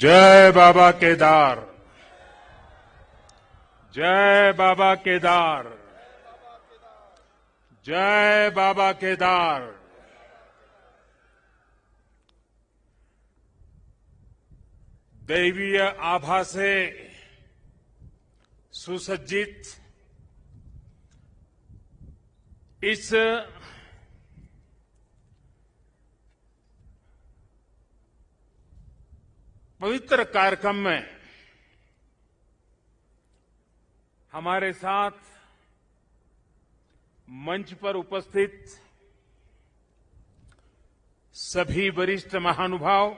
जय बाबा केदार, जय बाबा केदार, जय बाबा केदार। दैवीय आभा से सुसज्जित इस पवित्र कार्यक्रम में हमारे साथ मंच पर उपस्थित सभी वरिष्ठ महानुभाव,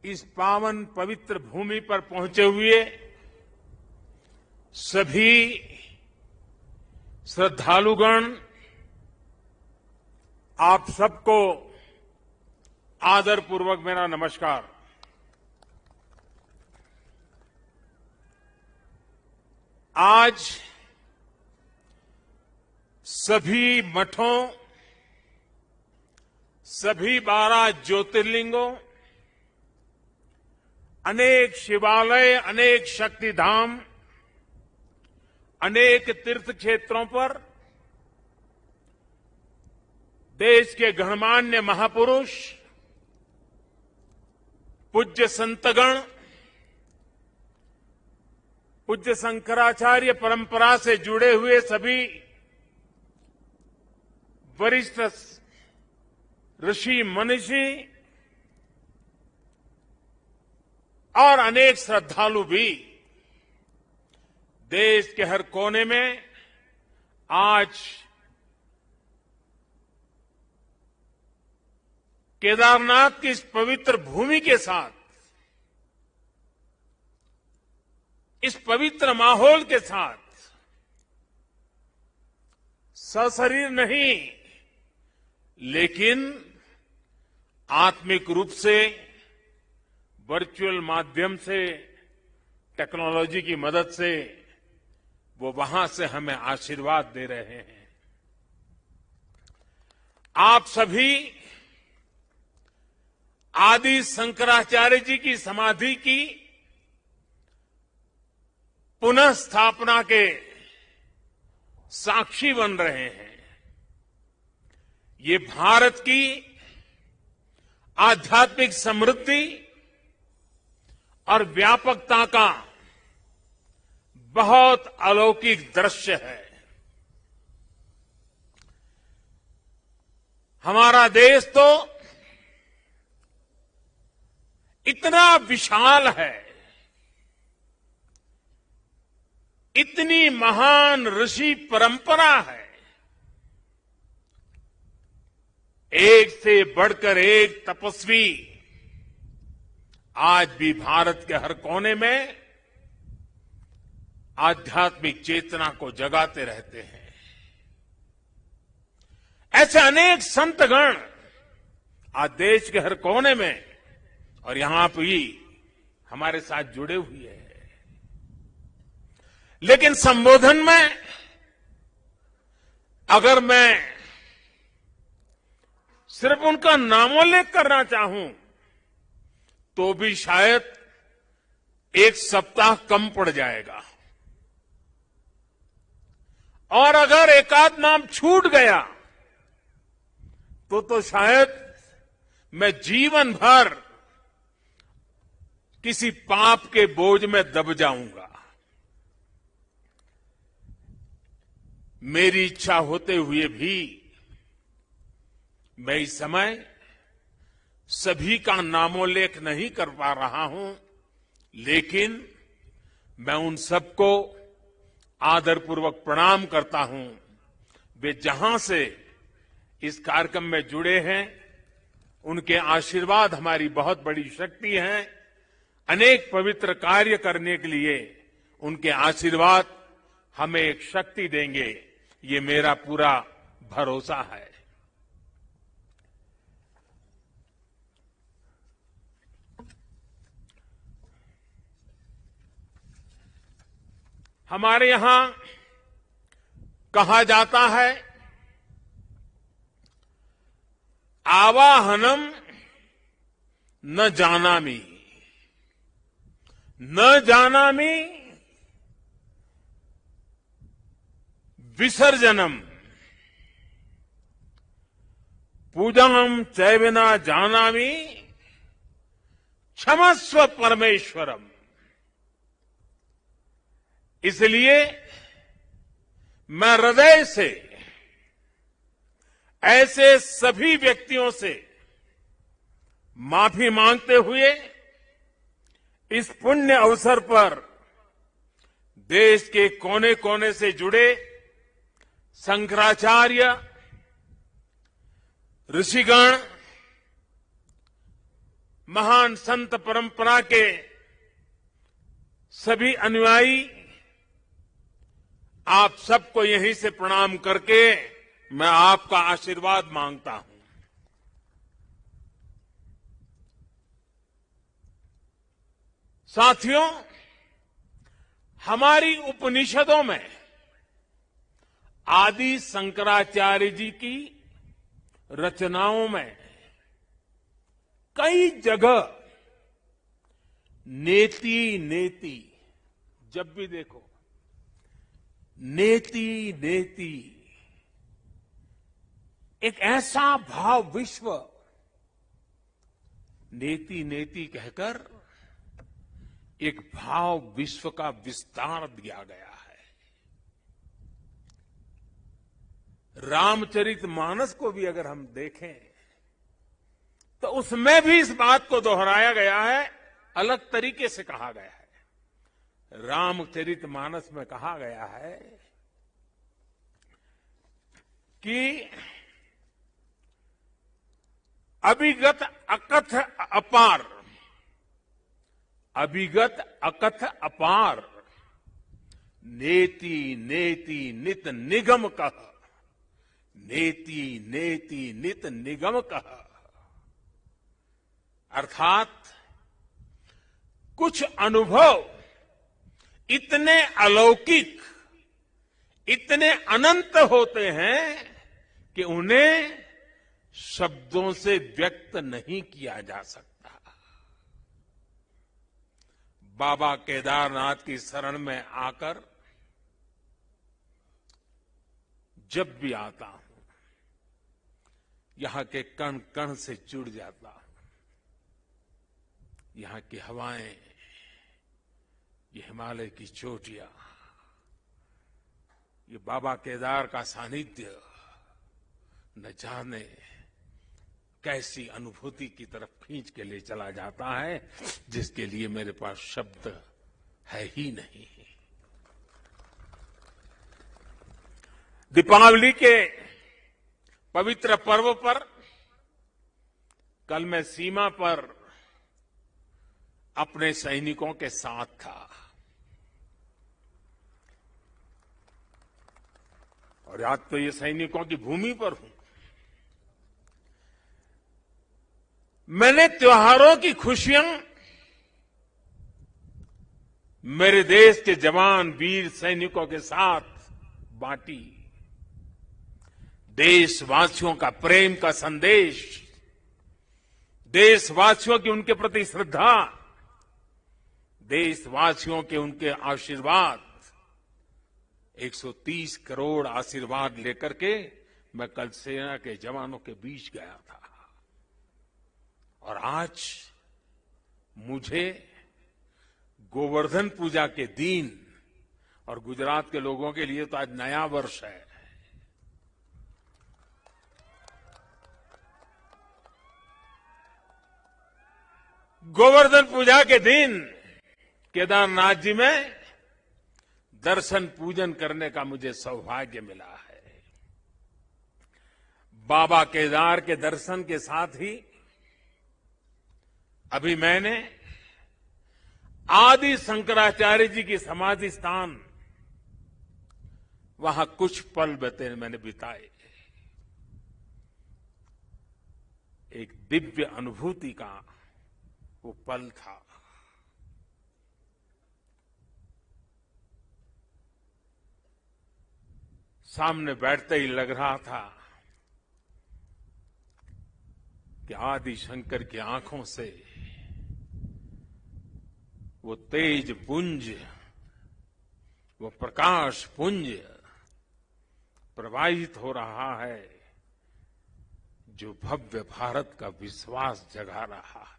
इस पावन पवित्र भूमि पर पहुंचे हुए सभी श्रद्धालुगण, आप सबको आदरपूर्वक मेरा नमस्कार। आज सभी मठों, सभी 12 ज्योतिर्लिंगों, अनेक शिवालय, अनेक शक्तिधाम, अनेक तीर्थ क्षेत्रों पर देश के गणमान्य महापुरुष, पूज्य संतगण, पूज्य शंकराचार्य परंपरा से जुड़े हुए सभी वरिष्ठ ऋषि मनीषी और अनेक श्रद्धालु भी देश के हर कोने में आज केदारनाथ की इस पवित्र भूमि के साथ, इस पवित्र माहौल के साथ सशरीर नहीं लेकिन आत्मिक रूप से वर्चुअल माध्यम से, टेक्नोलॉजी की मदद से वो वहां से हमें आशीर्वाद दे रहे हैं। आप सभी आदि शंकराचार्य जी की समाधि की पुनः स्थापना के साक्षी बन रहे हैं। ये भारत की आध्यात्मिक समृद्धि और व्यापकता का बहुत अलौकिक दृश्य है। हमारा देश तो इतना विशाल है, इतनी महान ऋषि परंपरा है, एक से बढ़कर एक तपस्वी आज भी भारत के हर कोने में आध्यात्मिक चेतना को जगाते रहते हैं। ऐसे अनेक संतगण आज देश के हर कोने में और यहां भी हमारे साथ जुड़े हुए हैं। लेकिन संबोधन में अगर मैं सिर्फ उनका नामोल्लेख करना चाहूं तो भी शायद एक सप्ताह कम पड़ जाएगा, और अगर एकाध नाम छूट गया तो शायद मैं जीवन भर किसी पाप के बोझ में दब जाऊंगा। मेरी इच्छा होते हुए भी मैं इस समय सभी का नामोल्लेख नहीं कर पा रहा हूं, लेकिन मैं उन सबको आदरपूर्वक प्रणाम करता हूं। वे जहां से इस कार्यक्रम में जुड़े हैं, उनके आशीर्वाद हमारी बहुत बड़ी शक्ति है। अनेक पवित्र कार्य करने के लिए उनके आशीर्वाद हमें एक शक्ति देंगे, ये मेरा पूरा भरोसा है। हमारे यहां कहा जाता है, आवाहनम न जानामि, न जानामि विसर्जनम, पूजाम चैव न जानामि क्षमस्व परमेश्वरम। इसलिए मैं हृदय से ऐसे सभी व्यक्तियों से माफी मांगते हुए इस पुण्य अवसर पर देश के कोने कोने से जुड़े शंकराचार्य, ऋषिगण, महान संत परंपरा के सभी अनुयायी, आप सबको यहीं से प्रणाम करके मैं आपका आशीर्वाद मांगता हूं। साथियों, हमारी उपनिषदों में आदि शंकराचार्य जी की रचनाओं में कई जगह नेति नेति, जब भी देखो नेति नेति, एक ऐसा भाव विश्व नेति नेति कहकर एक भाव विश्व का विस्तार दिया गया है। रामचरितमानस को भी अगर हम देखें तो उसमें भी इस बात को दोहराया गया है, अलग तरीके से कहा गया है। रामचरितमानस में कहा गया है कि अभिगत अकथ अपार, अभिगत अकथ अपार, नेति नेति नित निगम कह, नेति नेति नित निगम कह। अर्थात कुछ अनुभव इतने अलौकिक, इतने अनंत होते हैं कि उन्हें शब्दों से व्यक्त नहीं किया जा सकता। बाबा केदारनाथ की शरण में आकर जब भी आता हूं, यहां के कण कण से जुड़ जाता हूं। यहां की हवाएं, ये हिमालय की चोटियां, ये बाबा केदार का सानिध्य न जाने कैसी अनुभूति की तरफ खींच के ले चला जाता है, जिसके लिए मेरे पास शब्द है ही नहीं। दीपावली के पवित्र पर्व पर कल मैं सीमा पर अपने सैनिकों के साथ था और आज तो ये सैनिकों की भूमि पर हूं। मैंने त्योहारों की खुशियां मेरे देश के जवान वीर सैनिकों के साथ बांटी। देशवासियों का प्रेम का संदेश, देशवासियों की उनके प्रति श्रद्धा, देशवासियों के उनके आशीर्वाद, 130 करोड़ आशीर्वाद लेकर के मैं कल सेना के जवानों के बीच गया था। और आज मुझे गोवर्धन पूजा के दिन, और गुजरात के लोगों के लिए तो आज नया वर्ष है, गोवर्धन पूजा के दिन केदारनाथ जी में दर्शन पूजन करने का मुझे सौभाग्य मिला है। बाबा केदार के दर्शन के साथ ही अभी मैंने आदि शंकराचार्य जी की समाधि स्थान, वहां कुछ पल मैंने बिताए। एक दिव्य अनुभूति का वो पल था। सामने बैठते ही लग रहा था कि आदि शंकर की आंखों से वो तेज पुंज, वो प्रकाश पुंज प्रवाहित हो रहा है जो भव्य भारत का विश्वास जगा रहा है।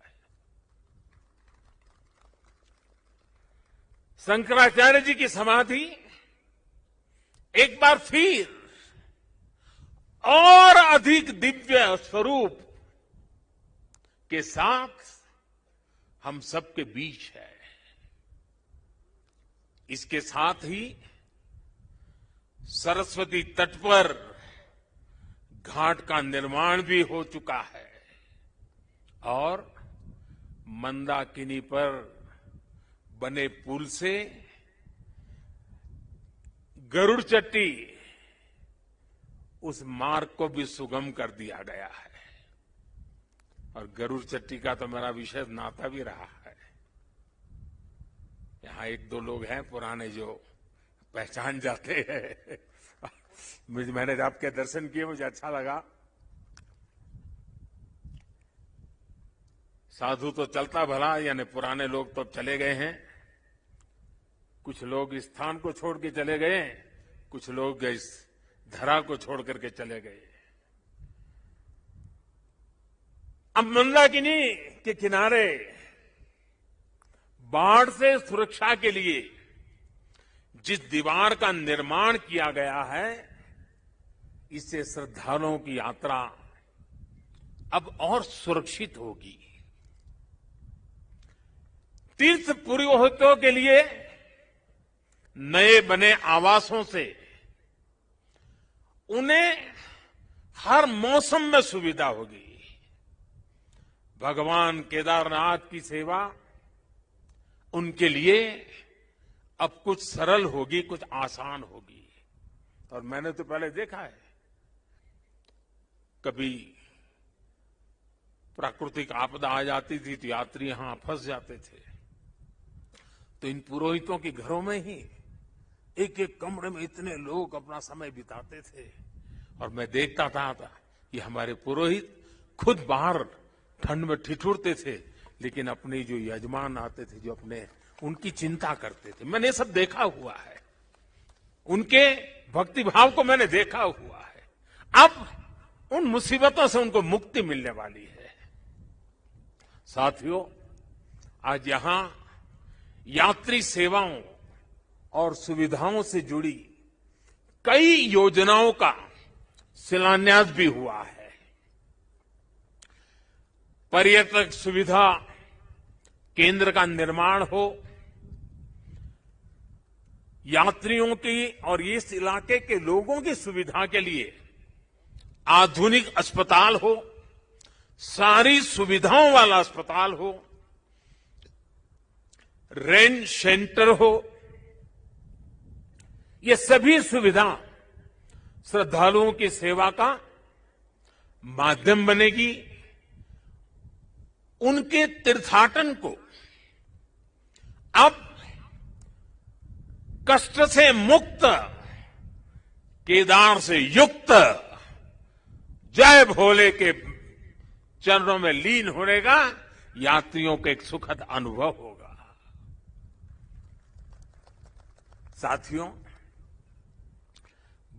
शंकराचार्य जी की समाधि एक बार फिर और अधिक दिव्य स्वरूप के साथ हम सबके बीच है। इसके साथ ही सरस्वती तट पर घाट का निर्माण भी हो चुका है और मंदाकिनी पर बने पुल से गरुड़ चट्टी उस मार्ग को भी सुगम कर दिया गया है। और गरुड़ चट्टी का तो मेरा विशेष नाता भी रहा है। यहां एक दो लोग हैं पुराने जो पहचान जाते हैं। मैंने आपके दर्शन किए, मुझे अच्छा लगा। साधु तो चलता भला, यानी पुराने लोग तो चले गए हैं। कुछ लोग इस स्थान को छोड़ के चले गए, कुछ लोग इस धरा को छोड़ करके चले गए। अब मंदाकिनी के किनारे बाढ़ से सुरक्षा के लिए जिस दीवार का निर्माण किया गया है, इससे श्रद्धालुओं की यात्रा अब और सुरक्षित होगी। तीर्थ पुरोहितों के लिए नए बने आवासों से उन्हें हर मौसम में सुविधा होगी। भगवान केदारनाथ की सेवा उनके लिए अब कुछ सरल होगी, कुछ आसान होगी। और मैंने तो पहले देखा है, कभी प्राकृतिक आपदा आ जाती थी तो यात्री यहां फंस जाते थे, तो इन पुरोहितों के घरों में ही एक एक कमरे में इतने लोग अपना समय बिताते थे। और मैं देखता था कि हमारे पुरोहित खुद बाहर ठंड में ठिठुरते थे, लेकिन अपने जो यजमान आते थे, जो अपने उनकी चिंता करते थे। मैंने सब देखा हुआ है, उनके भक्ति भाव को मैंने देखा हुआ है। अब उन मुसीबतों से उनको मुक्ति मिलने वाली है। साथियों, आज यहां यात्री सेवाओं और सुविधाओं से जुड़ी कई योजनाओं का शिलान्यास भी हुआ है। पर्यटक सुविधा केंद्र का निर्माण हो, यात्रियों की और इस इलाके के लोगों की सुविधा के लिए आधुनिक अस्पताल हो, सारी सुविधाओं वाला अस्पताल हो, रेंट सेंटर हो, ये सभी सुविधा श्रद्धालुओं की सेवा का माध्यम बनेगी। उनके तीर्थाटन को अब कष्ट से मुक्त, केदार से युक्त, जय भोले के चरणों में लीन होने का यात्रियों को एक सुखद अनुभव होगा। साथियों,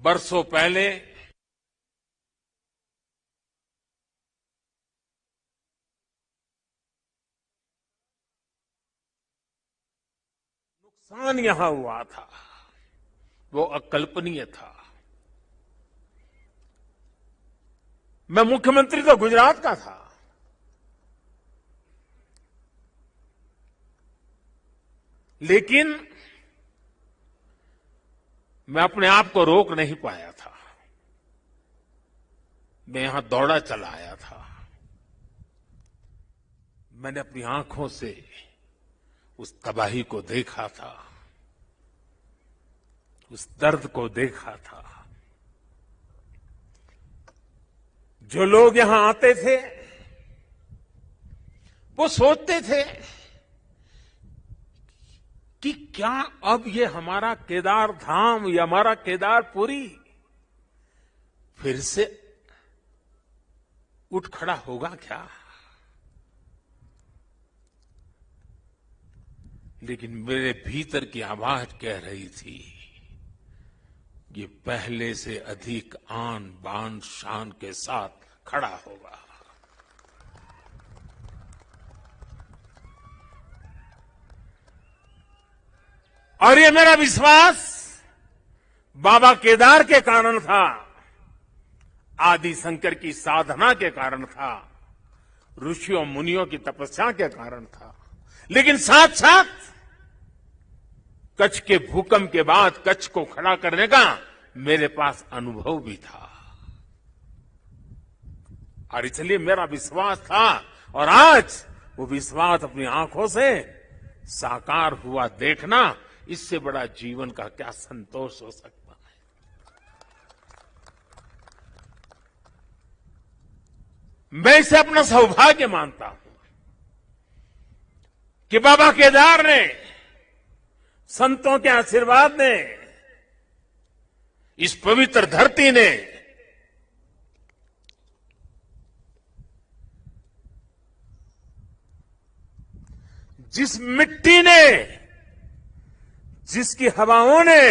बरसों पहले नुकसान यहां हुआ था, वो अकल्पनीय था। मैं मुख्यमंत्री तो गुजरात का था, लेकिन मैं अपने आप को रोक नहीं पाया था। मैं यहां दौड़ा चला आया था। मैंने अपनी आंखों से उस तबाही को देखा था, उस दर्द को देखा था। जो लोग यहां आते थे वो सोचते थे कि क्या अब ये हमारा केदार धाम या हमारा केदारपुरी फिर से उठ खड़ा होगा क्या? लेकिन मेरे भीतर की आवाज कह रही थी, ये पहले से अधिक आन बान शान के साथ खड़ा होगा। और ये मेरा विश्वास बाबा केदार के कारण था, आदि शंकर की साधना के कारण था, ऋषियों मुनियों की तपस्या के कारण था, लेकिन साथ साथ कच्छ के भूकंप के बाद कच्छ को खड़ा करने का मेरे पास अनुभव भी था। और इसलिए मेरा विश्वास था, और आज वो विश्वास अपनी आंखों से साकार हुआ देखना, इससे बड़ा जीवन का क्या संतोष हो सकता है। मैं इसे अपना सौभाग्य मानता हूं कि बाबा केदार ने, संतों के आशीर्वाद ने, इस पवित्र धरती ने जिस मिट्टी ने, जिसकी हवाओं ने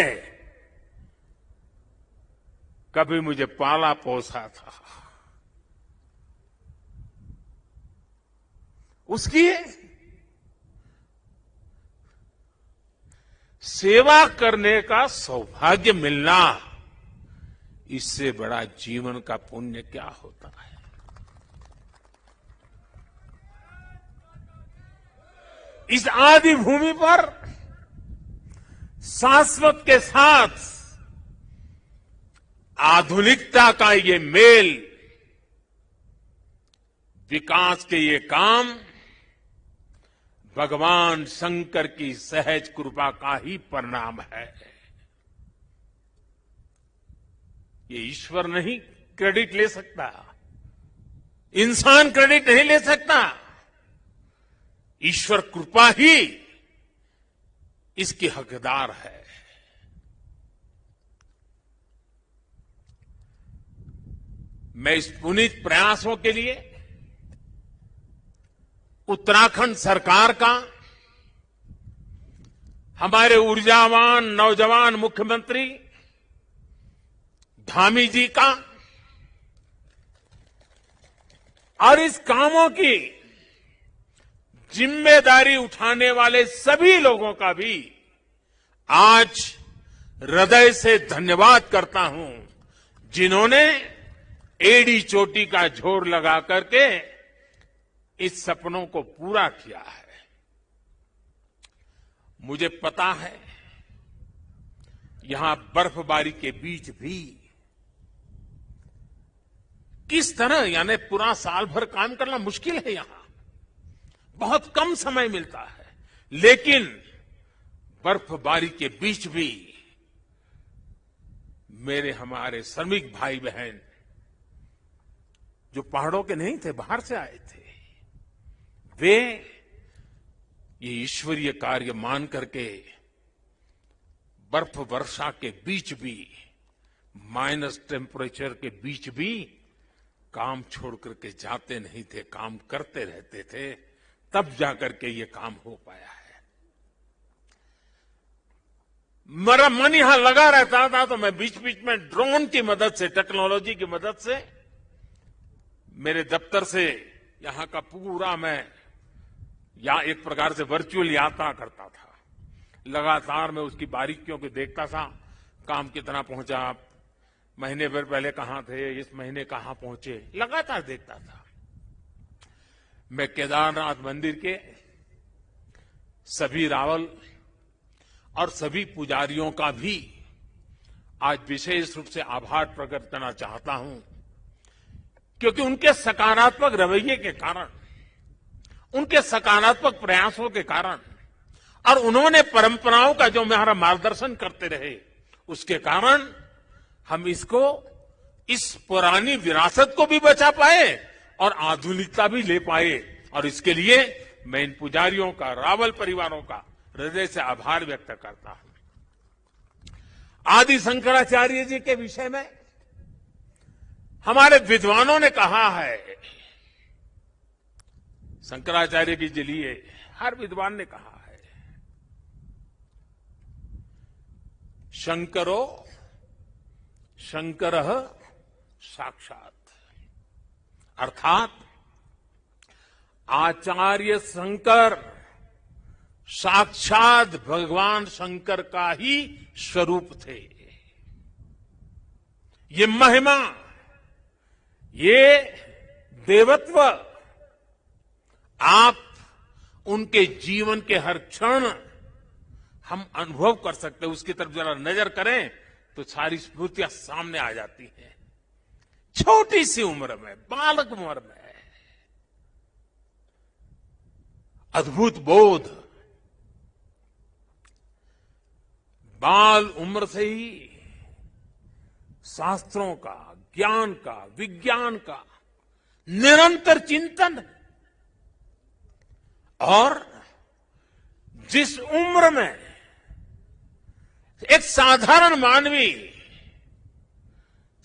कभी मुझे पाला पोसा था, उसकी सेवा करने का सौभाग्य मिलना, इससे बड़ा जीवन का पुण्य क्या होता है। इस आदि भूमि पर शाश्वत के साथ आधुनिकता का ये मेल, विकास के ये काम भगवान शंकर की सहज कृपा का ही परिणाम है। ये ईश्वर नहीं क्रेडिट ले सकता, इंसान क्रेडिट नहीं ले सकता, ईश्वर कृपा ही इसकी हकदार है। मैं इस पुनीत प्रयासों के लिए उत्तराखंड सरकार का, हमारे ऊर्जावान नौजवान मुख्यमंत्री धामी जी का, और इस कामों की जिम्मेदारी उठाने वाले सभी लोगों का भी आज हृदय से धन्यवाद करता हूं, जिन्होंने एड़ी चोटी का जोर लगा करके इस सपनों को पूरा किया है। मुझे पता है यहां बर्फबारी के बीच भी किस तरह, यानी पूरा साल भर काम करना मुश्किल है, यहां बहुत कम समय मिलता है, लेकिन बर्फबारी के बीच भी मेरे हमारे श्रमिक भाई बहन जो पहाड़ों के नहीं थे, बाहर से आए थे, वे ये ईश्वरीय कार्य मान करके बर्फ वर्षा के बीच भी, माइनस टेम्परेचर के बीच भी काम छोड़ करके जाते नहीं थे, काम करते रहते थे, तब जाकर के ये काम हो पाया है। मेरा मन यहां लगा रहता था, तो मैं बीच बीच में ड्रोन की मदद से, टेक्नोलॉजी की मदद से, मेरे दफ्तर से यहां का पूरा मैं एक प्रकार से वर्चुअल यात्रा करता था। लगातार मैं उसकी बारीकियों को देखता था, काम कितना पहुंचा, महीने भर पहले कहां थे, इस महीने कहां पहुंचे, लगातार देखता था। मैं केदारनाथ मंदिर के सभी रावल और सभी पुजारियों का भी आज विशेष रूप से आभार प्रकट करना चाहता हूं, क्योंकि उनके सकारात्मक रवैये के कारण, उनके सकारात्मक प्रयासों के कारण, और उन्होंने परंपराओं का जो हमारा मार्गदर्शन करते रहे, उसके कारण हम इसको, इस पुरानी विरासत को भी बचा पाए और आधुनिकता भी ले पाए। और इसके लिए मैं इन पुजारियों का, रावल परिवारों का हृदय से आभार व्यक्त करता हूं। आदि शंकराचार्य जी के विषय में हमारे विद्वानों ने कहा है, शंकराचार्य जी के लिए हर विद्वान ने कहा है शंकरो शंकरः साक्षात, अर्थात आचार्य शंकर साक्षात भगवान शंकर का ही स्वरूप थे। ये महिमा, ये देवत्व आप उनके जीवन के हर क्षण हम अनुभव कर सकते हैं। उसकी तरफ जरा नजर करें तो सारी स्मृतियां सामने आ जाती हैं। छोटी सी उम्र में, बालक उम्र में अद्भुत बोध, बाल उम्र से ही शास्त्रों का, ज्ञान का, विज्ञान का निरंतर चिंतन, और जिस उम्र में एक साधारण मानवी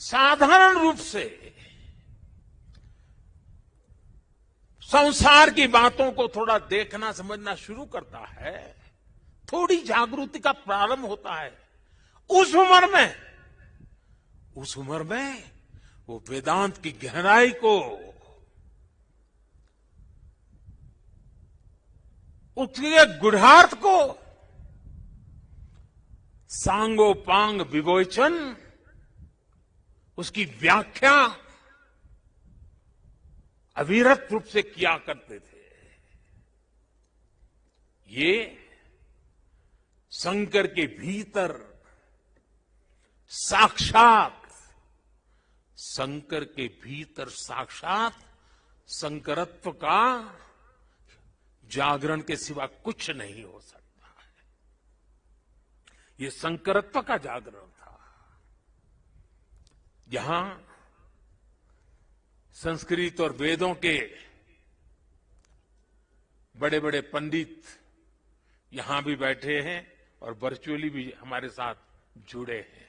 साधारण रूप से संसार की बातों को थोड़ा देखना समझना शुरू करता है, थोड़ी जागृति का प्रारंभ होता है, उस उम्र में वो वेदांत की गहराई को, उसके गुढ़ार्थ को सांगोपांग विवेचन, उसकी व्याख्या अविरत रूप से किया करते थे। ये शंकर के भीतर साक्षात, शंकर के भीतर साक्षात शंकरत्व का जागरण के सिवा कुछ नहीं हो सकता है। ये शंकरत्व का जागरण था। यहां संस्कृत और वेदों के बड़े बड़े पंडित यहां भी बैठे हैं और वर्चुअली भी हमारे साथ जुड़े हैं।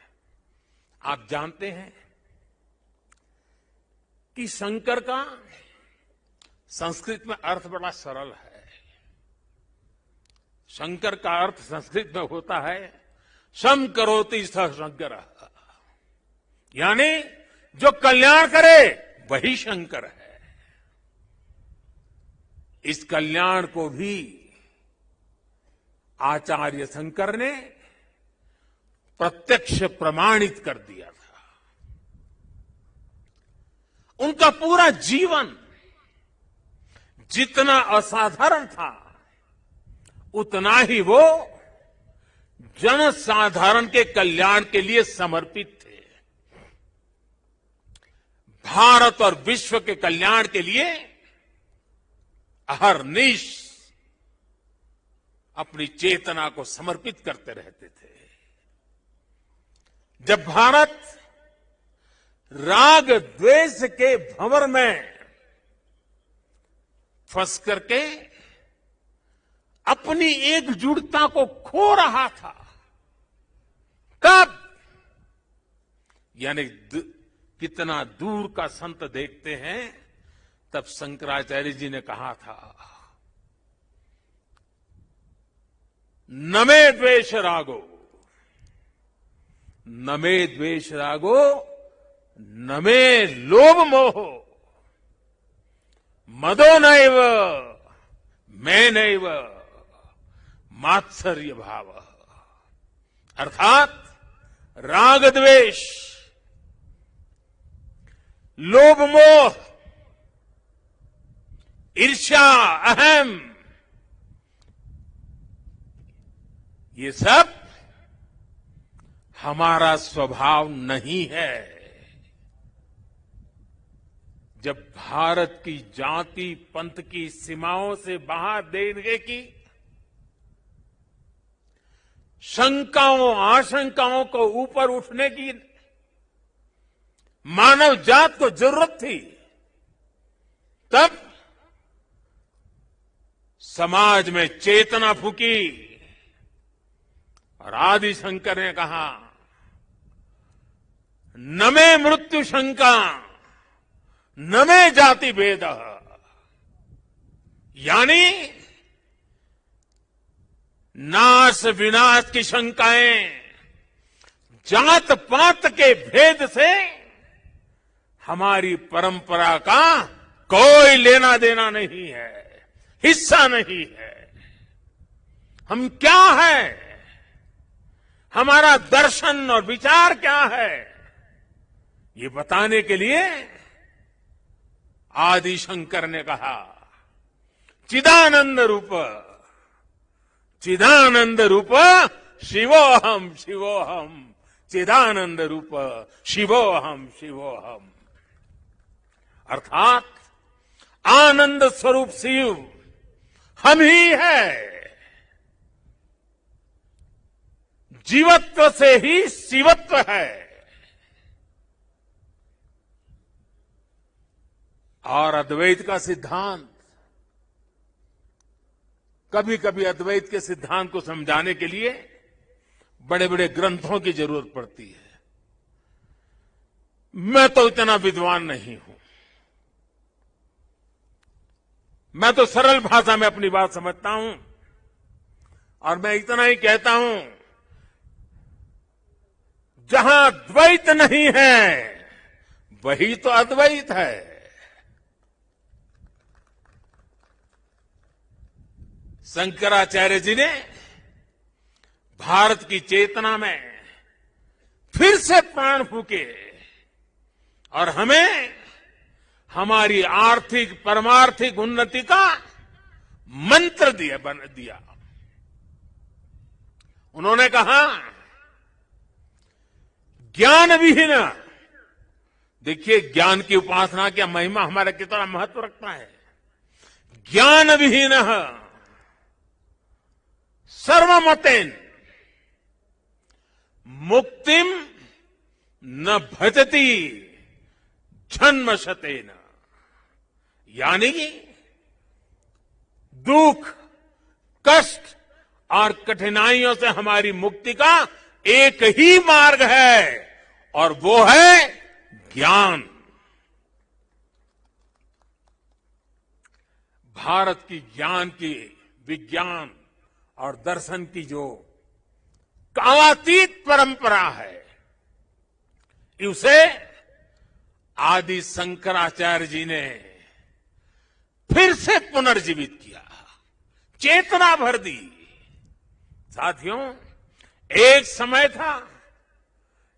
आप जानते हैं कि शंकर का संस्कृत में अर्थ बड़ा सरल है। शंकर का अर्थ संस्कृत में होता है शम करोति स शंकर, यानी जो कल्याण करे वही शंकर है। इस कल्याण को भी आचार्य शंकर ने प्रत्यक्ष प्रमाणित कर दिया था। उनका पूरा जीवन जितना असाधारण था, उतना ही वो जनसाधारण के कल्याण के लिए समर्पित थे। भारत और विश्व के कल्याण के लिए अहरनिश अपनी चेतना को समर्पित करते रहते थे। जब भारत राग द्वेष के भंवर में फंस करके अपनी एकजुटता को खो रहा था, कब, यानी कितना दूर का संत देखते हैं, तब शंकराचार्य जी ने कहा था, न मे द्वेष रागो, न मे द्वेष रागो, न मे लोभ मोहो, मदो नैव मैं नैव मात्सर्य भाव। अर्थात राग द्वेष, लोभ मोह, ईर्ष्या, अहम, ये सब हमारा स्वभाव नहीं है। जब भारत की जाति पंथ की सीमाओं से बाहर देने की शंकाओं आशंकाओं को ऊपर उठने की मानव जात को जरूरत थी, तब समाज में चेतना फूकी और आदि शंकर ने कहा, न मे मृत्यु शंका न मे जाति भेद, यानी नाश विनाश की शंकाएं, जात पात के भेद से हमारी परंपरा का कोई लेना देना नहीं है, हिस्सा नहीं है। हम क्या है, हमारा दर्शन और विचार क्या है, ये बताने के लिए आदि शंकर ने कहा, चिदानंद रूप शिवोहम शिवोहम, चिदानंद रूप शिवोहम शिवोहम। अर्थात आनंद स्वरूप शिव हम ही है। जीवत्व से ही शिवत्व है। और अद्वैत का सिद्धांत, कभी कभी अद्वैत के सिद्धांत को समझाने के लिए बड़े बड़े ग्रंथों की जरूरत पड़ती है। मैं तो इतना विद्वान नहीं हूं। मैं तो सरल भाषा में अपनी बात समझता हूं और मैं इतना ही कहता हूं, जहां द्वैत नहीं है वही तो अद्वैत है। शंकराचार्य जी ने भारत की चेतना में फिर से प्राण फूके और हमें हमारी आर्थिक परमार्थिक उन्नति का मंत्र दिया। उन्होंने कहा, ज्ञान विहीन, देखिए ज्ञान की उपासना की महिमा हमारा कितना महत्व रखता है। ज्ञान विहीन सर्वमतेन मुक्तिम न भजति जन्मशतेन। यानी दुख, कष्ट और कठिनाइयों से हमारी मुक्ति का एक ही मार्ग है और वो है ज्ञान। भारत की ज्ञान की, विज्ञान और दर्शन की जो कालातीत परंपरा है, उसे आदि शंकराचार्य जी ने फिर से पुनर्जीवित किया, चेतना भर दी। साथियों, एक समय था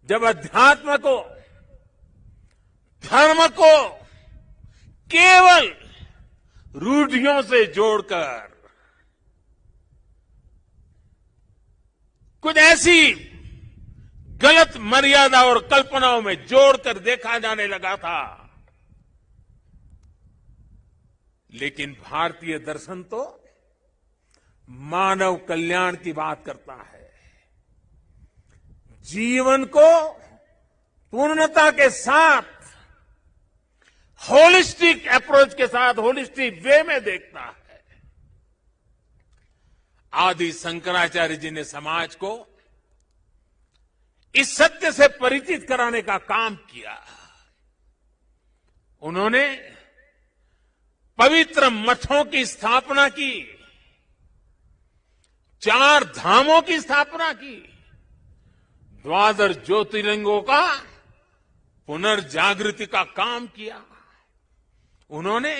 जब अध्यात्म को, धर्म को केवल रूढ़ियों से जोड़कर कुछ ऐसी गलत मर्यादा और कल्पनाओं में जोड़कर देखा जाने लगा था। लेकिन भारतीय दर्शन तो मानव कल्याण की बात करता है। जीवन को पूर्णता के साथ, होलिस्टिक अप्रोच के साथ, होलिस्टिक वे में देखता है। आदि शंकराचार्य जी ने समाज को इस सत्य से परिचित कराने का काम किया। उन्होंने पवित्र मठों की स्थापना की, 4 धामों की स्थापना की, 12 ज्योतिर्लिंगों का पुनर्जागृति का काम किया। उन्होंने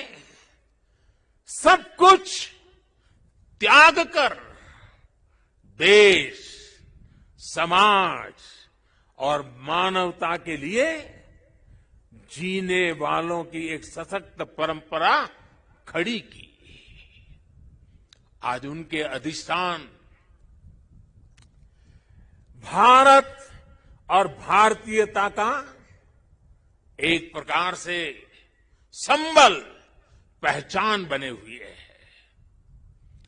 सब कुछ त्याग कर देश, समाज और मानवता के लिए जीने वालों की एक सशक्त परंपरा खड़ी की। आज उनके अधिष्ठान भारत और भारतीयता का एक प्रकार से संबल, पहचान बने हुए हैं।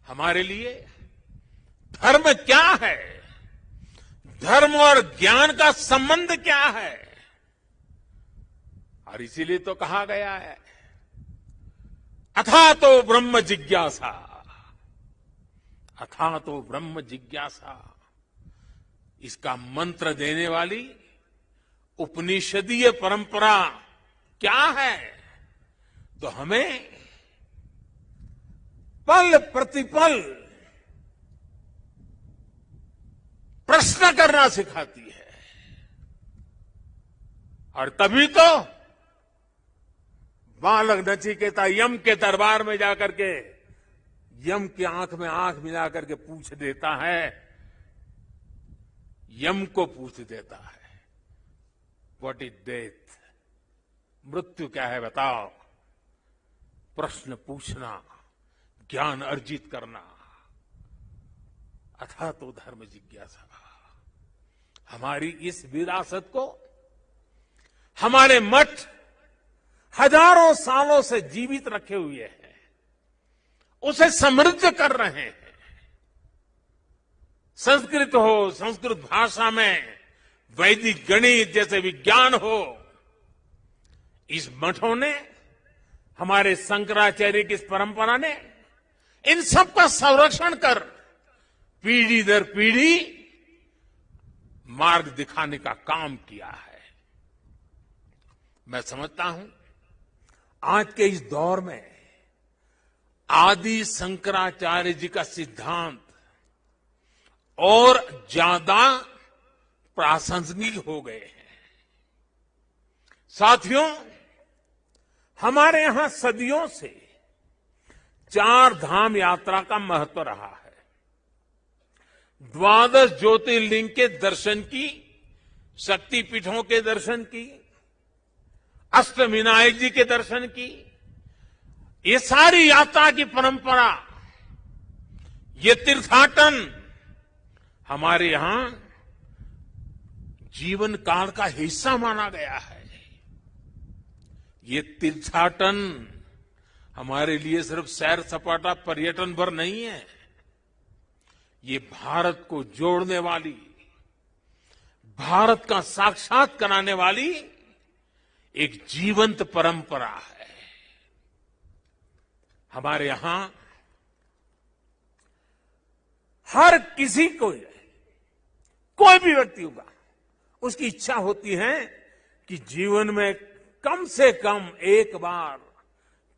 हमारे लिए धर्म क्या है, धर्म और ज्ञान का संबंध क्या है, और इसीलिए तो कहा गया है, अथा तो ब्रह्म जिज्ञासा, अथा तो ब्रह्म जिज्ञासा। इसका मंत्र देने वाली उपनिषदीय परंपरा क्या है? तो हमें पल प्रतिपल प्रश्न करना सिखाती है। और तभी तो बालक नचिकेता यम के दरबार में जाकर के यम की आंख में आंख मिला करके पूछ देता है, यम को पूछ देता है, व्हाट इज डेथ? मृत्यु क्या है बताओ? प्रश्न पूछना, ज्ञान अर्जित करना, अथा तो धर्म जिज्ञासा। हमारी इस विरासत को हमारे मठ हजारों सालों से जीवित रखे हुए हैं, उसे समृद्ध कर रहे हैं। संस्कृत हो, संस्कृत भाषा में वैदिक गणित जैसे विज्ञान हो, इस मठों ने, हमारे शंकराचार्य की इस परंपरा ने इन सब का संरक्षण कर पीढ़ी दर पीढ़ी मार्ग दिखाने का काम किया है। मैं समझता हूं आज के इस दौर में आदि शंकराचार्य जी का सिद्धांत और ज्यादा प्रासंगिक हो गए हैं। साथियों, हमारे यहां सदियों से 4 धाम यात्रा का महत्व रहा है। 12 ज्योतिर्लिंग के दर्शन की, शक्तिपीठों के दर्शन की, अष्टविनायक जी के दर्शन की, ये सारी यात्रा की परंपरा, ये तीर्थाटन हमारे यहां जीवन काल का हिस्सा माना गया है। ये तीर्थाटन हमारे लिए सिर्फ सैर सपाटा पर्यटन भर नहीं है, ये भारत को जोड़ने वाली, भारत का साक्षात कराने वाली एक जीवंत परंपरा है। हमारे यहां हर किसी को, कोई भी व्यक्ति होगा, उसकी इच्छा होती है कि जीवन में कम से कम एक बार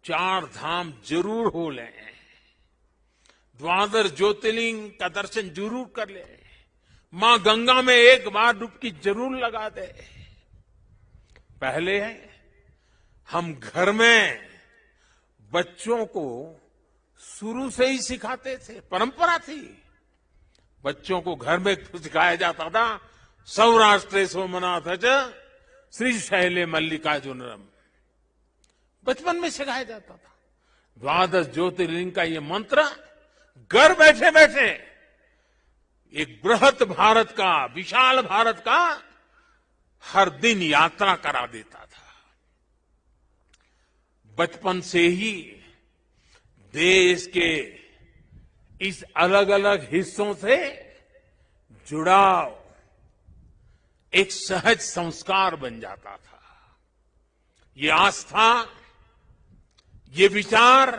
4 धाम जरूर हो लें, 12 ज्योतिर्लिंग का दर्शन जरूर कर ले, मां गंगा में एक बार डुबकी जरूर लगा दे। पहले हम घर में बच्चों को शुरू से ही सिखाते थे, परंपरा थी। बच्चों को घर में सिखाया जाता था, सौराष्ट्रे सोमनाथ च श्रीशैले मल्लिकार्जुनम, बचपन में सिखाया जाता था। 12 ज्योतिर्लिंग का ये मंत्र घर बैठे बैठे एक बृहत भारत का, विशाल भारत का हर दिन यात्रा करा देता था। बचपन से ही देश के इस अलग अलग हिस्सों से जुड़ाव एक सहज संस्कार बन जाता था। ये आस्था, ये विचार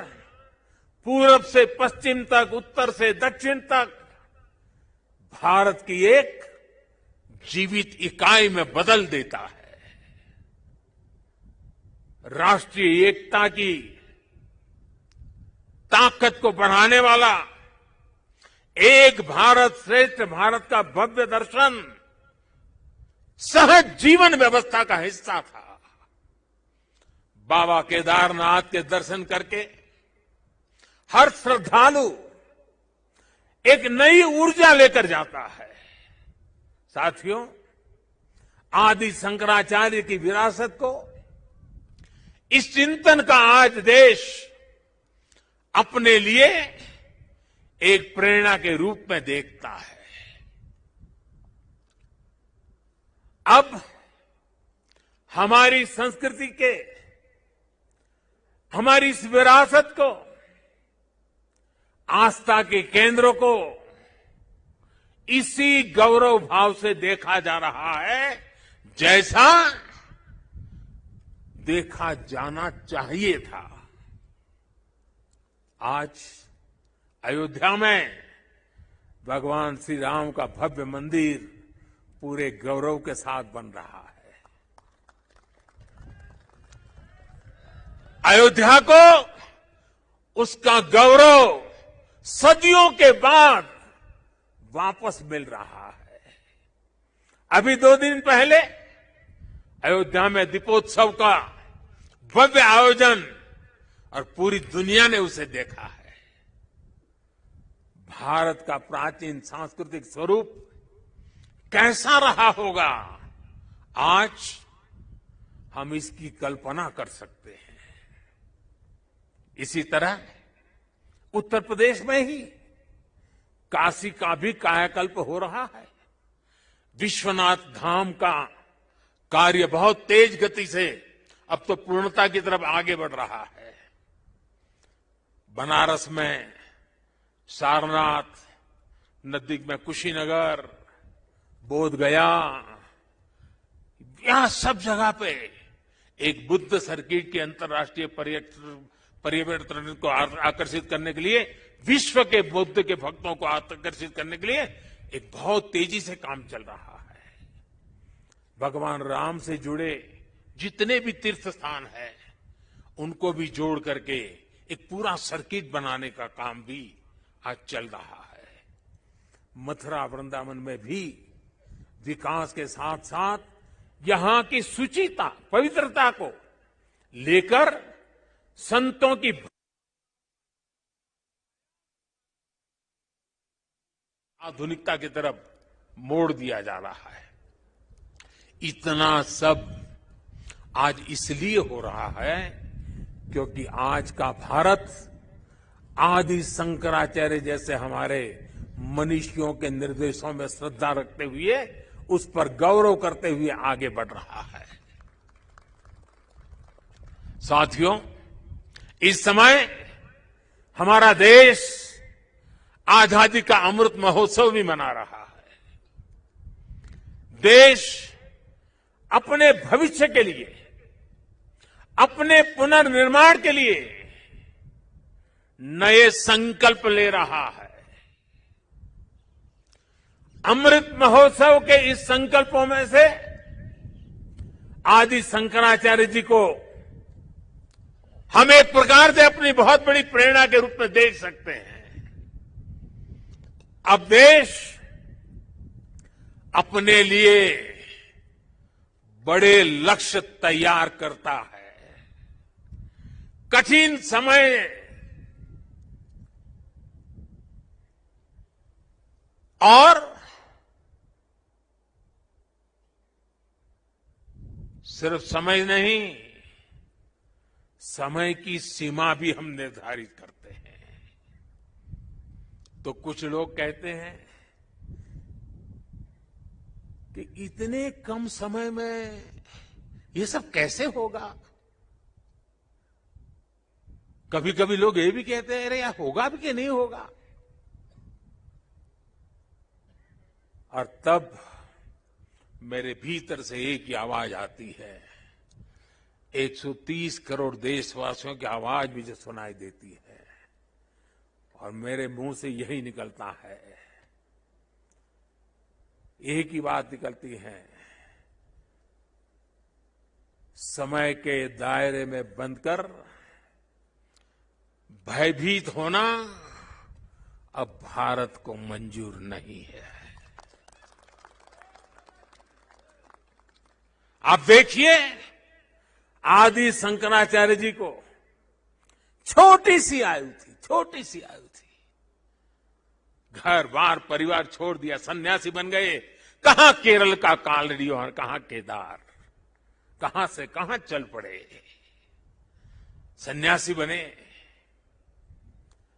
पूरब से पश्चिम तक, उत्तर से दक्षिण तक भारत की एक जीवित इकाई में बदल देता है। राष्ट्रीय एकता की ताकत को बढ़ाने वाला एक भारत श्रेष्ठ भारत का भव्य दर्शन सहज जीवन व्यवस्था का हिस्सा था। बाबा केदारनाथ के दर्शन करके हर श्रद्धालु एक नई ऊर्जा लेकर जाता है। साथियों, आदि शंकराचार्य की विरासत को, इस चिंतन का आज देश अपने लिए एक प्रेरणा के रूप में देखता है। अब हमारी संस्कृति के, हमारी इस विरासत को, आस्था के केंद्रों को इसी गौरव भाव से देखा जा रहा है जैसा देखा जाना चाहिए था। आज अयोध्या में भगवान श्री राम का भव्य मंदिर पूरे गौरव के साथ बन रहा है। अयोध्या को उसका गौरव सदियों के बाद वापस मिल रहा है। अभी 2 दिन पहले अयोध्या में दीपोत्सव का भव्य आयोजन और पूरी दुनिया ने उसे देखा है। भारत का प्राचीन सांस्कृतिक स्वरूप कैसा रहा होगा, आज हम इसकी कल्पना कर सकते हैं। इसी तरह उत्तर प्रदेश में ही काशी का भी कायाकल्प हो रहा है। विश्वनाथ धाम का कार्य बहुत तेज गति से अब तो पूर्णता की तरफ आगे बढ़ रहा है। बनारस में सारनाथ, नजदीक में कुशीनगर, बोध गया, यहां सब जगह पे एक बुद्ध सर्किट के अंतर्राष्ट्रीय पर्यटन को आकर्षित करने के लिए, विश्व के बुद्ध के भक्तों को आकर्षित करने के लिए एक बहुत तेजी से काम चल रहा है। भगवान राम से जुड़े जितने भी तीर्थ स्थान है उनको भी जोड़ करके एक पूरा सर्किट बनाने का काम भी आज चल रहा है। मथुरा वृंदावन में भी विकास के साथ साथ यहां की शुचिता, पवित्रता को लेकर संतों की आधुनिकता की तरफ मोड़ दिया जा रहा है। इतना सब आज इसलिए हो रहा है क्योंकि आज का भारत आदि शंकराचार्य जैसे हमारे मनीषियों के निर्देशों में श्रद्धा रखते हुए, उस पर गौरव करते हुए आगे बढ़ रहा है। साथियों, इस समय हमारा देश आजादी का अमृत महोत्सव भी मना रहा है। देश अपने भविष्य के लिए, अपने पुनर्निर्माण के लिए नए संकल्प ले रहा है। अमृत महोत्सव के इस संकल्पों में से आदि शंकराचार्य जी को हम एक प्रकार से अपनी बहुत बड़ी प्रेरणा के रूप में देख सकते हैं। अब देश अपने लिए बड़े लक्ष्य तैयार करता है। कठिन समय और सिर्फ समय नहीं, समय की सीमा भी हम निर्धारित करते हैं। तो कुछ लोग कहते हैं कि इतने कम समय में ये सब कैसे होगा। कभी कभी लोग ये भी कहते हैं, अरे यार होगा भी कि नहीं होगा। और तब मेरे भीतर से एक ही आवाज आती है, 130 करोड़ देशवासियों की आवाज मुझे सुनाई देती है और मेरे मुंह से यही निकलता है, एक ही बात निकलती है, समय के दायरे में बंधकर भयभीत होना अब भारत को मंजूर नहीं है। आप देखिए, आदि शंकराचार्य जी को छोटी सी आयु थी, घर बार परिवार छोड़ दिया, सन्यासी बन गए। कहां केरल का कालड़ी और कहां केदार, कहां से कहां चल पड़े, सन्यासी बने।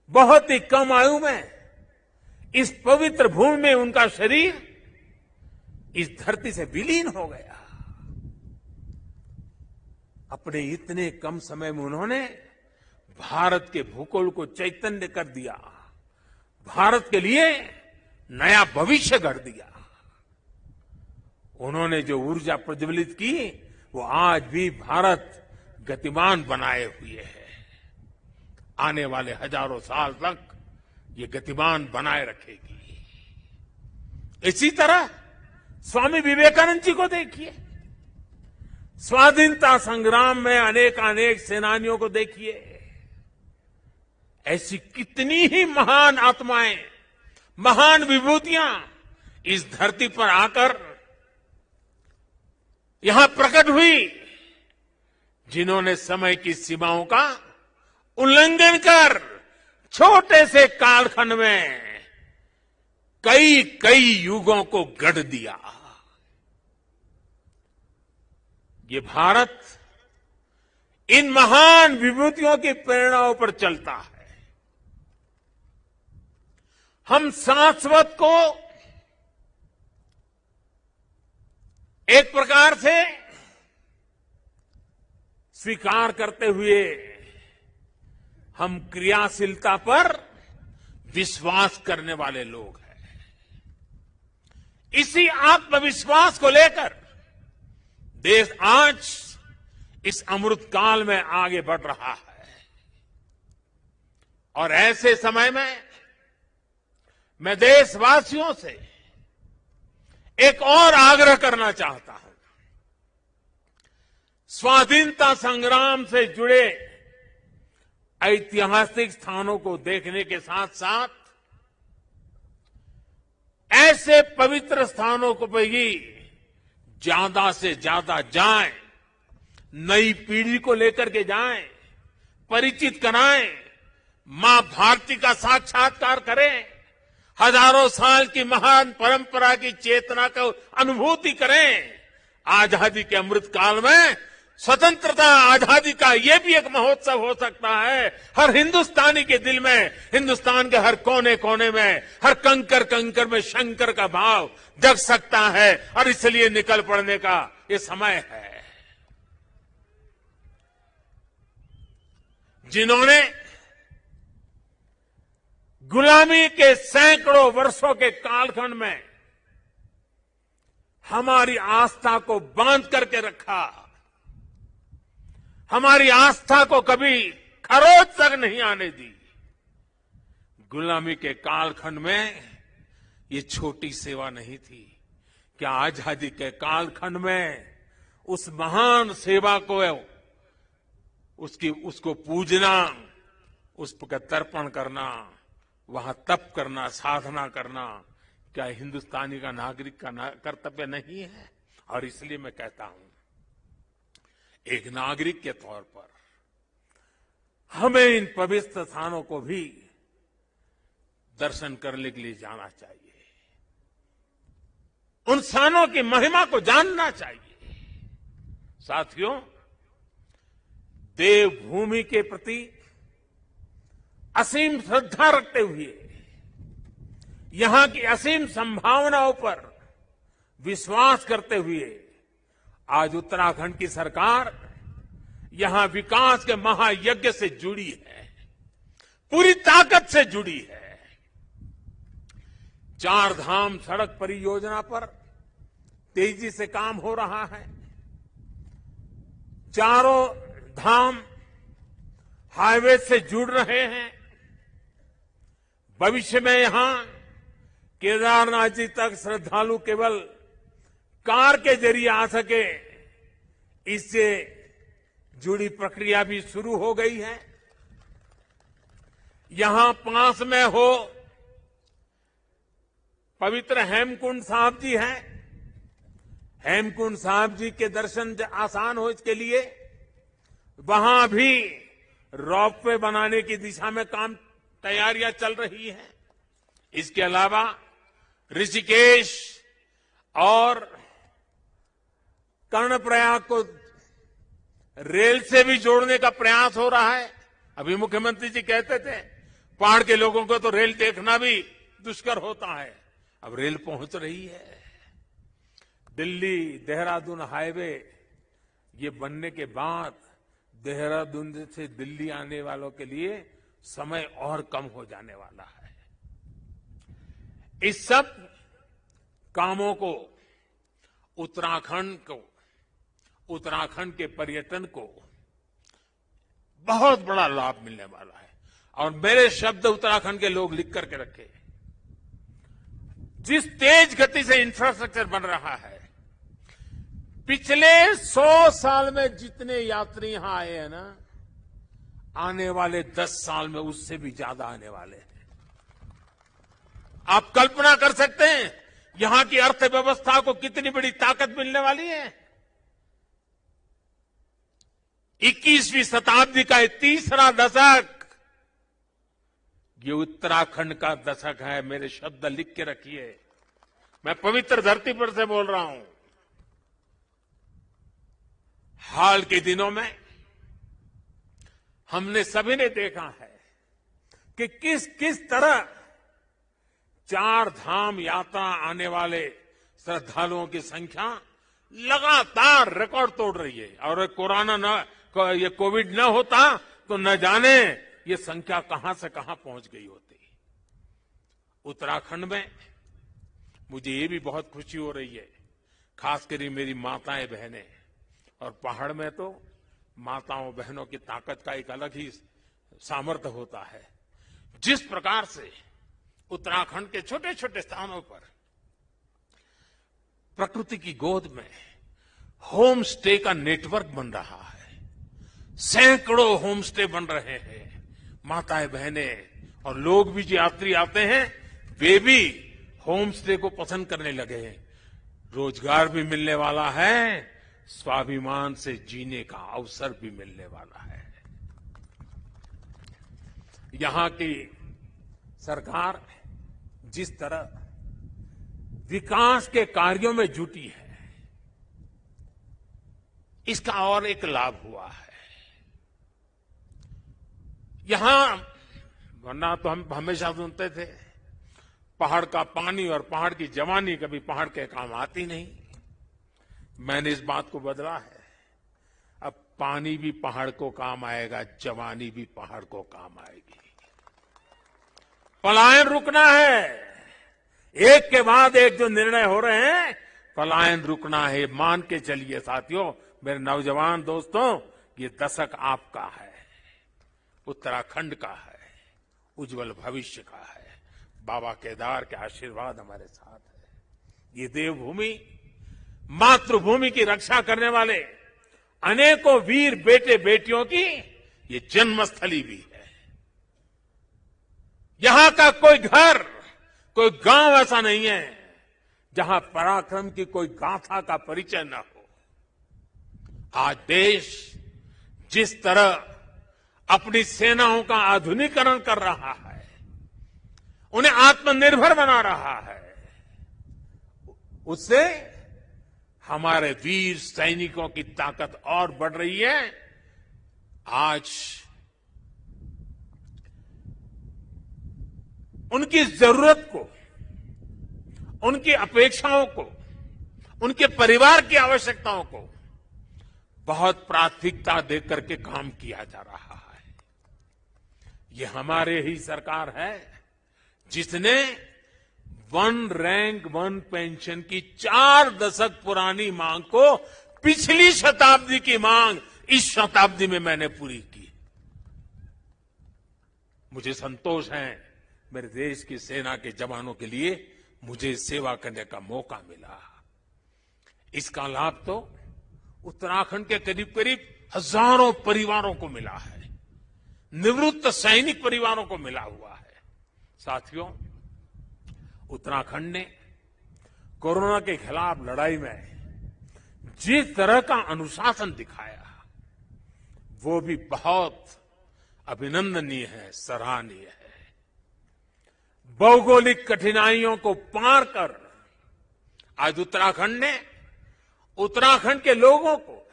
बहुत ही कम आयु में इस पवित्र भूमि में उनका शरीर इस धरती से विलीन हो गया। अपने इतने कम समय में उन्होंने भारत के भूगोल को चैतन्य कर दिया, भारत के लिए नया भविष्य गढ़ दिया। उन्होंने जो ऊर्जा प्रज्वलित की वो आज भी भारत गतिमान बनाए हुए है। आने वाले हजारों साल तक ये गतिमान बनाए रखेगी। इसी तरह स्वामी विवेकानंद जी को देखिए, स्वाधीनता संग्राम में अनेक सेनानियों को देखिए। ऐसी कितनी ही महान आत्माएं, महान विभूतियां इस धरती पर आकर यहां प्रकट हुई, जिन्होंने समय की सीमाओं का उल्लंघन कर छोटे से कालखंड में कई कई युगों को गढ़ दिया। ये भारत इन महान विभूतियों की प्रेरणाओं पर चलता है। हम शाश्वत को एक प्रकार से स्वीकार करते हुए हम क्रियाशीलता पर विश्वास करने वाले लोग हैं। इसी आत्मविश्वास को लेकर देश आज इस अमृत काल में आगे बढ़ रहा है। और ऐसे समय में मैं देशवासियों से एक और आग्रह करना चाहता हूं। स्वाधीनता संग्राम से जुड़े ऐतिहासिक स्थानों को देखने के साथ साथ ऐसे पवित्र स्थानों को भी ज्यादा से ज्यादा जाएं, नई पीढ़ी को लेकर के जाएं, परिचित कराएं, मां भारती का साक्षात्कार करें, हजारों साल की महान परंपरा की चेतना को अनुभूति करें। आजादी के अमृत काल में स्वतंत्रता आजादी का ये भी एक महोत्सव हो सकता है। हर हिंदुस्तानी के दिल में, हिंदुस्तान के हर कोने कोने में, हर कंकर कंकर में शंकर का भाव जग सकता है। और इसलिए निकल पड़ने का ये समय है। जिन्होंने गुलामी के सैकड़ों वर्षों के कालखंड में हमारी आस्था को बांध करके रखा, हमारी आस्था को कभी खरोच तक नहीं आने दी। गुलामी के कालखंड में ये छोटी सेवा नहीं थी। क्या आजादी के कालखंड में उस महान सेवा को उसको पूजना, उस पर तर्पण करना, वहां तप करना, साधना करना, क्या हिंदुस्तानी का नागरिक का कर्तव्य नहीं है? और इसलिए मैं कहता हूं, एक नागरिक के तौर पर हमें इन पवित्र स्थानों को भी दर्शन करने के लिए जाना चाहिए। उन स्थानों की महिमा को जानना चाहिए। साथियों, देवभूमि के प्रति असीम श्रद्धा रखते हुए, यहां की असीम संभावनाओं पर विश्वास करते हुए आज उत्तराखंड की सरकार यहां विकास के महायज्ञ से जुड़ी है, पूरी ताकत से जुड़ी है। 4 धाम सड़क परियोजना पर तेजी से काम हो रहा है। चारों धाम हाईवे से जुड़ रहे हैं। भविष्य में यहां केदारनाथ जी तक श्रद्धालु केवल कार के जरिए आ सके, इससे जुड़ी प्रक्रिया भी शुरू हो गई है। यहां पास में हो पवित्र हेमकुंड साहब जी हैं। हेमकुंड साहब जी के दर्शन आसान हो इसके लिए वहां भी रोपवे बनाने की दिशा में तैयारियां चल रही हैं। इसके अलावा ऋषिकेश और कर्णप्रयाग को रेल से भी जोड़ने का प्रयास हो रहा है। अभी मुख्यमंत्री जी कहते थे पहाड़ के लोगों को तो रेल देखना भी दुष्कर होता है। अब रेल पहुंच रही है। दिल्ली देहरादून हाईवे ये बनने के बाद देहरादून से दिल्ली आने वालों के लिए समय और कम हो जाने वाला है। इस सब कामों को उत्तराखंड के पर्यटन को बहुत बड़ा लाभ मिलने वाला है। और मेरे शब्द उत्तराखंड के लोग लिख करके रखे। जिस तेज गति से इंफ्रास्ट्रक्चर बन रहा है, पिछले 100 साल में जितने यात्री यहां आए हैं ना, आने वाले 10 साल में उससे भी ज्यादा आने वाले हैं। आप कल्पना कर सकते हैं यहां की अर्थव्यवस्था को कितनी बड़ी ताकत मिलने वाली है। 21वीं शताब्दी का ये तीसरा दशक, ये उत्तराखंड का दशक है। मेरे शब्द लिख के रखिए, मैं पवित्र धरती पर से बोल रहा हूं। हाल के दिनों में हमने सभी ने देखा है कि किस किस तरह चार धाम यात्रा आने वाले श्रद्धालुओं की संख्या लगातार रिकॉर्ड तोड़ रही है। और ये कोविड न होता तो न जाने ये संख्या कहां से कहां पहुंच गई होती। उत्तराखंड में मुझे ये भी बहुत खुशी हो रही है, खासकर मेरी माताएं बहनें, और पहाड़ में तो माताओं बहनों की ताकत का एक अलग ही सामर्थ्य होता है। जिस प्रकार से उत्तराखंड के छोटे छोटे स्थानों पर प्रकृति की गोद में होम स्टे का नेटवर्क बन रहा है, सैकड़ों होम स्टे बन रहे हैं। माताएं बहनें और लोग भी जो यात्री आते हैं वे भी होम स्टे को पसंद करने लगे हैं। रोजगार भी मिलने वाला है, स्वाभिमान से जीने का अवसर भी मिलने वाला है। यहां की सरकार जिस तरह विकास के कार्यों में जुटी है, इसका और एक लाभ हुआ है। यहां वरना तो हम हमेशा सुनते थे पहाड़ का पानी और पहाड़ की जवानी कभी पहाड़ के काम आती नहीं। मैंने इस बात को बदला है। अब पानी भी पहाड़ को काम आएगा, जवानी भी पहाड़ को काम आएगी। पलायन रुकना है। एक के बाद एक जो निर्णय हो रहे हैं, पलायन रुकना है। मान के चलिए साथियों, मेरे नौजवान दोस्तों, ये दशक आपका है, उत्तराखंड का है, उज्जवल भविष्य का है। बाबा केदार के आशीर्वाद हमारे साथ है। ये देवभूमि, मातृभूमि की रक्षा करने वाले अनेकों वीर बेटे बेटियों की ये जन्मस्थली भी है। यहां का कोई घर, कोई गांव ऐसा नहीं है जहां पराक्रम की कोई गाथा का परिचय न हो। आज देश जिस तरह अपनी सेनाओं का आधुनिकीकरण कर रहा है, उन्हें आत्मनिर्भर बना रहा है, उससे हमारे वीर सैनिकों की ताकत और बढ़ रही है। आज उनकी जरूरत को, उनकी अपेक्षाओं को, उनके परिवार की आवश्यकताओं को बहुत प्राथमिकता देकर के काम किया जा रहा है। ये हमारे ही सरकार है जिसने वन रैंक वन पेंशन की 4 दशक पुरानी मांग को पिछली शताब्दी की मांग इस शताब्दी में मैंने पूरी की। मुझे संतोष है, मेरे देश की सेना के जवानों के लिए मुझे सेवा करने का मौका मिला। इसका लाभ तो उत्तराखंड के करीब करीब हजारों परिवारों को मिला है, निवृत्त सैनिक परिवारों को मिला हुआ है। साथियों, उत्तराखंड ने कोरोना के खिलाफ लड़ाई में जिस तरह का अनुशासन दिखाया, वो भी बहुत अभिनंदनीय है, सराहनीय है। भौगोलिक कठिनाइयों को पार कर आज उत्तराखंड के लोगों को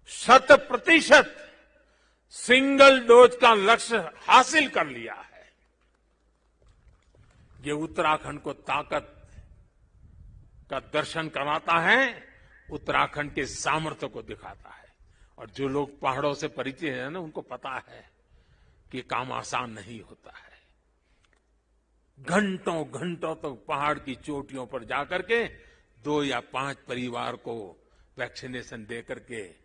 100% सिंगल डोज का लक्ष्य हासिल कर लिया है। ये उत्तराखंड को ताकत का दर्शन कराता है, उत्तराखंड के सामर्थ्य को दिखाता है। और जो लोग पहाड़ों से परिचित हैं ना, उनको पता है कि काम आसान नहीं होता है। घंटों घंटों तक पहाड़ की चोटियों पर जाकर के 2 या 5 परिवार को वैक्सीनेशन दे करके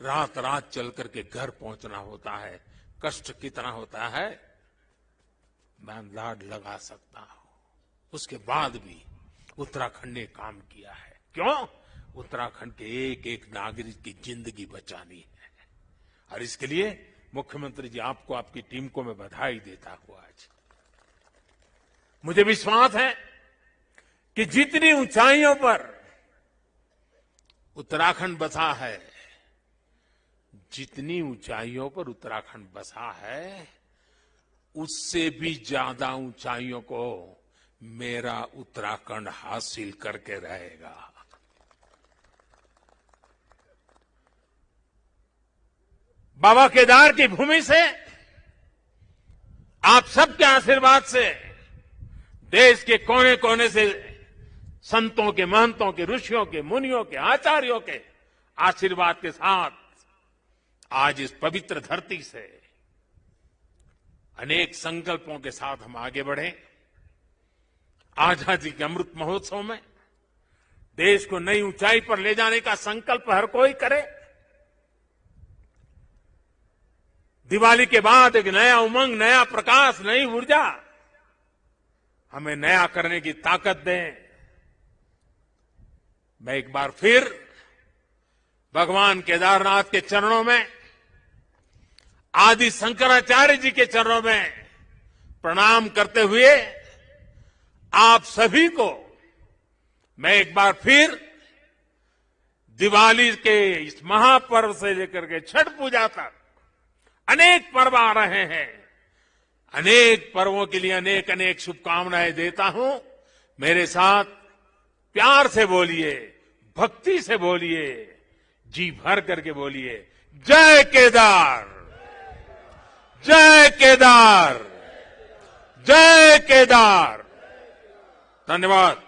रात रात चल करके घर पहुंचना होता है। कष्ट कितना होता है मैं अंदाज लगा सकता हूं। उसके बाद भी उत्तराखंड ने काम किया है। क्यों? उत्तराखंड के एक एक नागरिक की जिंदगी बचानी है। और इसके लिए मुख्यमंत्री जी, आपको, आपकी टीम को मैं बधाई देता हूं। आज मुझे विश्वास है कि जितनी ऊंचाइयों पर उत्तराखंड बसा है, जितनी ऊंचाइयों पर उत्तराखंड बसा है, उससे भी ज्यादा ऊंचाइयों को मेरा उत्तराखंड हासिल करके रहेगा। बाबा केदार की भूमि से, आप सबके आशीर्वाद से, देश के कोने कोने से संतों के, महंतों के, ऋषियों के, मुनियों के, आचार्यों के आशीर्वाद के साथ आज इस पवित्र धरती से अनेक संकल्पों के साथ हम आगे बढ़े। आजादी के अमृत महोत्सव में देश को नई ऊंचाई पर ले जाने का संकल्प हर कोई करे। दिवाली के बाद एक नया उमंग, नया प्रकाश, नई ऊर्जा हमें नया करने की ताकत दें। मैं एक बार फिर भगवान केदारनाथ के चरणों में, आदि शंकराचार्य जी के चरणों में प्रणाम करते हुए आप सभी को मैं एक बार फिर दिवाली के इस महापर्व से लेकर के छठ पूजा तक अनेक पर्व आ रहे हैं, अनेक पर्वों के लिए अनेक अनेक शुभकामनाएं देता हूं। मेरे साथ प्यार से बोलिए, भक्ति से बोलिए, जी भर करके बोलिए, जय केदार, जय केदार, जय केदार। धन्यवाद।